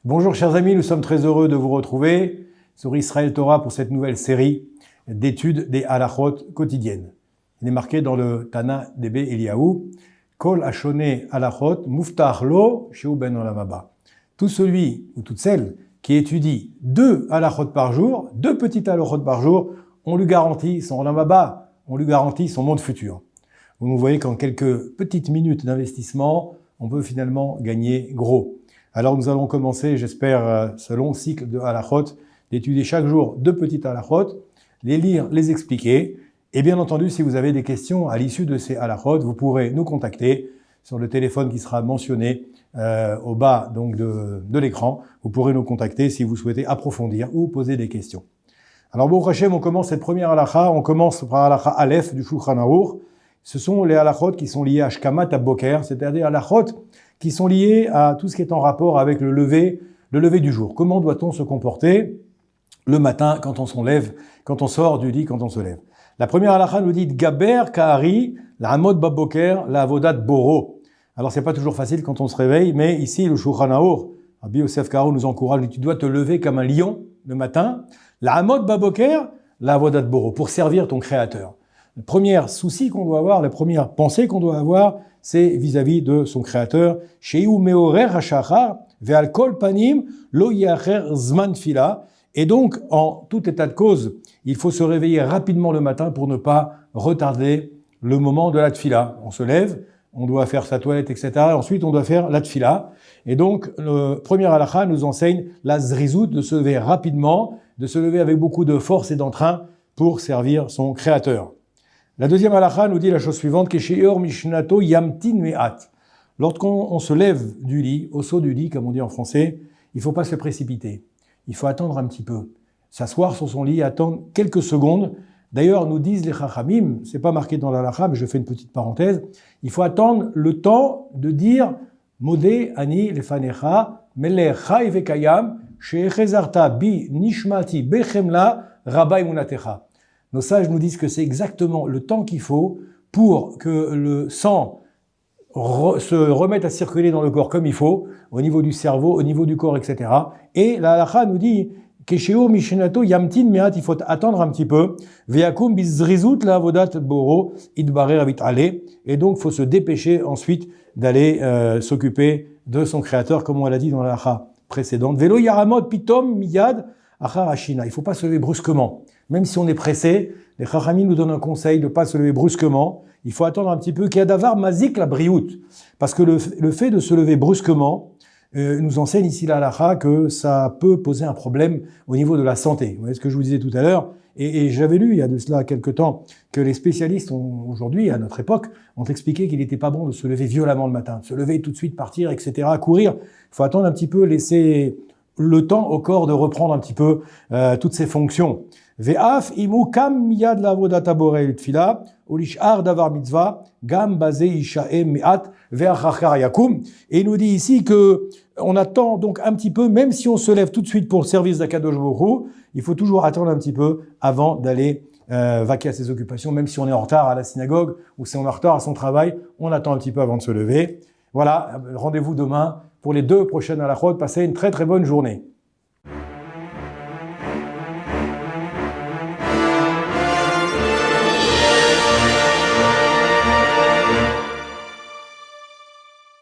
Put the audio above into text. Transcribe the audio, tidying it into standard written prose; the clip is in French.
Bonjour chers amis, nous sommes très heureux de vous retrouver sur Israël Torah pour cette nouvelle série d'études des halachot quotidiennes. Il est marqué dans le Tana d'Ebe Eliyahu, Kol Hashone halachot muftach lo sheu ben olam haba. Tout celui ou toute celle qui étudie 2 halachot par jour, 2 petites halachot par jour, on lui garantit son olam haba, on lui garantit son monde futur. Vous voyez qu'en quelques petites minutes d'investissement, on peut finalement gagner gros. Alors nous allons commencer, j'espère, ce long cycle de halachot, d'étudier chaque jour 2 petites halachot, les lire, les expliquer. Et bien entendu, si vous avez des questions à l'issue de ces halachot, vous pourrez nous contacter sur le téléphone qui sera mentionné au bas donc de l'écran. Vous pourrez nous contacter si vous souhaitez approfondir ou poser des questions. Alors, Baruch Hashem, on commence cette première halacha. On commence par halakha Aleph du Shulchan Aruch. Ce sont les halachot qui sont liés à Shkamat Boker, c'est-à-dire halachot qui sont liés à tout ce qui est en rapport avec le lever du jour. Comment doit-on se comporter le matin quand on s'enlève, quand on sort du lit, quand on se lève? La première halakha nous dit Gaber Kahari, la Hamod Baboker, la Avodat Boro. Alors c'est pas toujours facile quand on se réveille, mais ici le Shulchan Aruch, Rabbi Yosef Karo nous encourage, tu dois te lever comme un lion le matin. La Hamod Baboker, la Avodat Boro, pour servir ton Créateur. Le premier souci qu'on doit avoir, la première pensée qu'on doit avoir, c'est vis-à-vis de son Créateur. Sheu meorer hashachar ve'al kol panim lo yacher zman tfila. Et donc, en tout état de cause, il faut se réveiller rapidement le matin pour ne pas retarder le moment de la tfila. On se lève, on doit faire sa toilette, etc. Ensuite, on doit faire la tfila. Et donc, le premier halakha nous enseigne la zrizout, de se lever rapidement, de se lever avec beaucoup de force et d'entrain pour servir son Créateur. La deuxième halakha nous dit la chose suivante, Kesheor mishnato yamtin me'at. Lorsqu'on se lève du lit, au saut du lit, comme on dit en français, il ne faut pas se précipiter. Il faut attendre un petit peu. S'asseoir sur son lit, attendre quelques secondes. D'ailleurs, nous disent les chachamim, c'est pas marqué dans l'halakha, mais je fais une petite parenthèse, il faut attendre le temps de dire Modé ani lefanecha melech chai vekayam she'echezarta bi nishmati bechemla rabbi munatecha. Nos sages nous disent que c'est exactement le temps qu'il faut pour que le sang se remette à circuler dans le corps comme il faut, au niveau du cerveau, au niveau du corps, etc. Et la halakha nous dit Kesheo mishnato yamtin me'at, il faut attendre un petit peu. Ve'akum bizrizut la avodat boro idbarer avit ale. Et donc, il faut se dépêcher ensuite d'aller s'occuper de son Créateur, comme on l'a dit dans la halakha précédente. Velo yaramot pitom miyad achar ashina. Il ne faut pas se lever brusquement. Même si on est pressé, les chachamim nous donnent un conseil de ne pas se lever brusquement. Il faut attendre un petit peu. Kiadavar mazik la briout. Parce que le fait de se lever brusquement nous enseigne ici la halakha que ça peut poser un problème au niveau de la santé. Vous voyez ce que je vous disais tout à l'heure. Et j'avais lu il y a de cela quelque temps que les spécialistes aujourd'hui, à notre époque, ont expliqué qu'il n'était pas bon de se lever violemment le matin, de se lever tout de suite, partir, etc., courir. Il faut attendre un petit peu, laisser le temps au corps de reprendre un petit peu toutes ses fonctions. Ve'af imu kam miyad lavodata borei tfila ulishar davar mitzvah gam bazei ishaem me'at ve'achachar yakum. Et il nous dit ici que on attend donc un petit peu, même si on se lève tout de suite pour le service d'Akadosh Baruch Hu, il faut toujours attendre un petit peu avant d'aller vaquer à ses occupations, même si on est en retard à la synagogue ou si on est en retard à son travail, on attend un petit peu avant de se lever. Voilà, rendez-vous demain pour les 2 prochaines halachot. Passez une très très bonne journée.